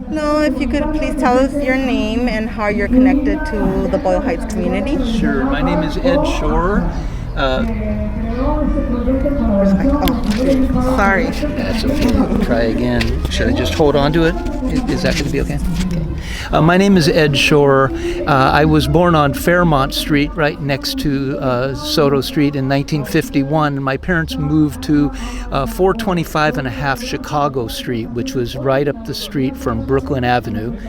No, if you could please tell us your name and how you're connected to the Boyle Heights community. Sure. My name is Ed Shore. Sorry. That's okay. We'll try again. Should I just hold on to it? Is that going to be okay? Okay. My name is Ed Shore. I was born on Fairmont Street, right next to Soto Street in 1951. My parents moved to 425 and a half Chicago Street, which was right up the street from Brooklyn Avenue,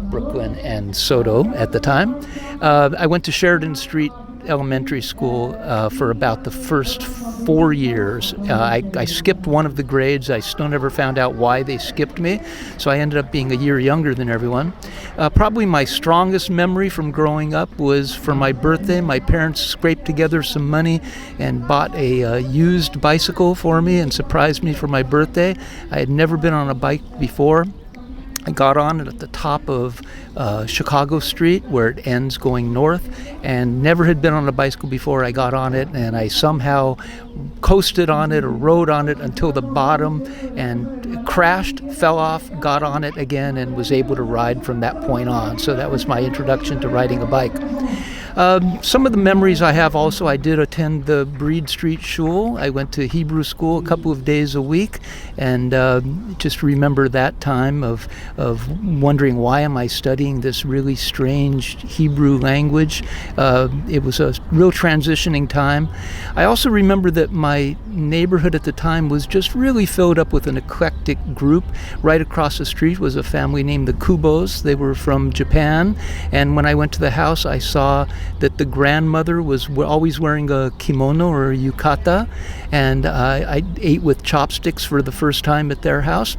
Brooklyn and Soto at the time. I went to Sheridan Street Elementary School for about the first 4 years. I skipped one of the grades. I still never found out why they skipped me, so I ended up being a year younger than everyone. Probably my strongest memory from growing up was for my birthday. My parents scraped together some money and bought a used bicycle for me and surprised me for my birthday. I had never been on a bike before. I got on it at the top of Chicago Street where it ends going north, and never had been on a bicycle before. I got on it and I somehow coasted on it or rode on it until the bottom and crashed, fell off, got on it again, and was able to ride from that point on. So that was my introduction to riding a bike. Some of the memories I have also, I did attend the Breed Street Shul. I went to Hebrew school a couple of days a week, and just remember that time of wondering, why am I studying this really strange Hebrew language? It was a real transitioning time. I also remember that my neighborhood at the time was just really filled up with an eclectic group. Right across the street was a family named the Kubos. They were from Japan, and when I went to the house, I saw that the grandmother was always wearing a kimono or a yukata, and I ate with chopsticks for the first time at their house.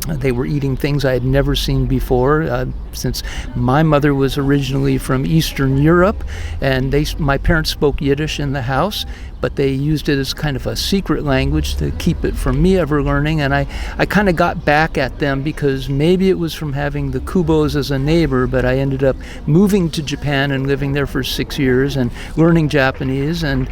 They were eating things I had never seen before, since my mother was originally from Eastern Europe, and my parents spoke Yiddish in the house, but they used it as kind of a secret language to keep it from me ever learning. And I kind of got back at them because maybe it was from having the Kubos as a neighbor, but I ended up moving to Japan and living there for 6 years and learning Japanese and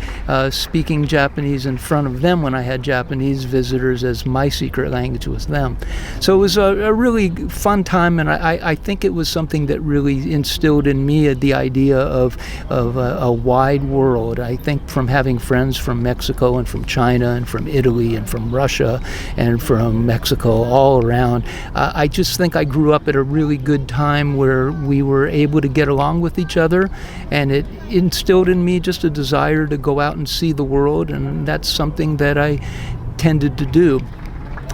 speaking Japanese in front of them when I had Japanese visitors, as my secret language was them. So it was a really fun time, and I think it was something that really instilled in me the idea of a wide world. I think from having friends from Mexico and from China and from Italy and from Russia and from Mexico all around, I just think I grew up at a really good time where we were able to get along with each other, and it instilled in me just a desire to go out and see the world, and that's something that I tended to do.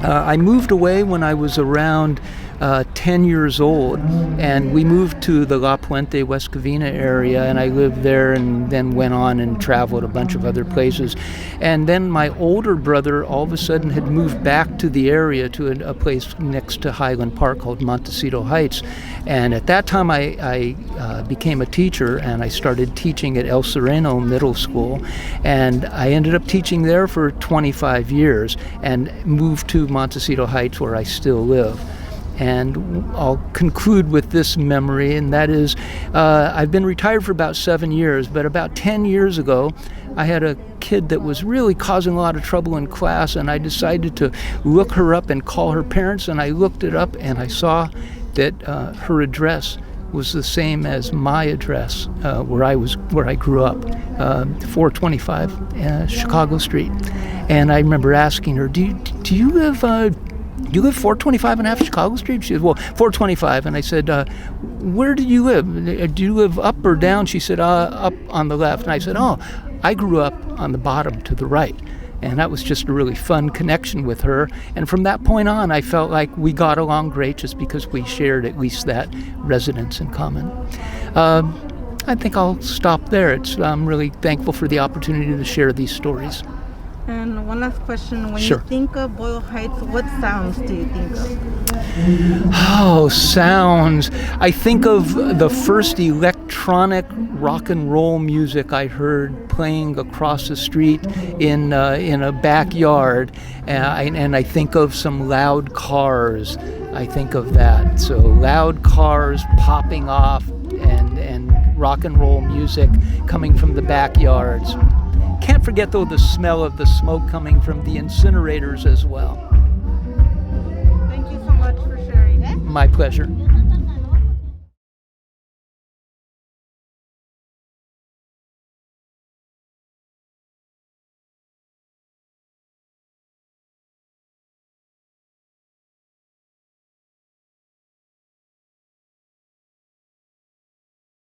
I moved away when I was around 10 years old, and we moved to the La Puente, West Covina area, and I lived there and then went on and traveled a bunch of other places. And then my older brother all of a sudden had moved back to the area to a place next to Highland Park called Montecito Heights. And at that time I became a teacher, and I started teaching at El Sereno Middle School, and I ended up teaching there for 25 years and moved to Montecito Heights, where I still live. And I'll conclude with this memory, and that is, I've been retired for about 7 years, but about 10 years ago, I had a kid that was really causing a lot of trouble in class, and I decided to look her up and call her parents, and I looked it up, and I saw that her address was the same as my address where I grew up, 425 Chicago Street. And I remember asking her, do you live 425 and a half Chicago Street? She said, well, 425. And I said, where do you live? Do you live up or down? She said, up on the left. And I said, oh, I grew up on the bottom to the right. And that was just a really fun connection with her. And from that point on, I felt like we got along great just because we shared at least that residence in common. I think I'll stop there. I'm really thankful for the opportunity to share these stories. And one last question. When Sure. you think of Boyle Heights, what sounds do you think of? Oh, sounds. I think of the first electronic rock and roll music I heard playing across the street in a backyard, and I think of some loud cars. I think of that. So loud cars popping off and rock and roll music coming from the backyards. Can't forget, though, the smell of the smoke coming from the incinerators as well. Thank you so much for sharing. My pleasure.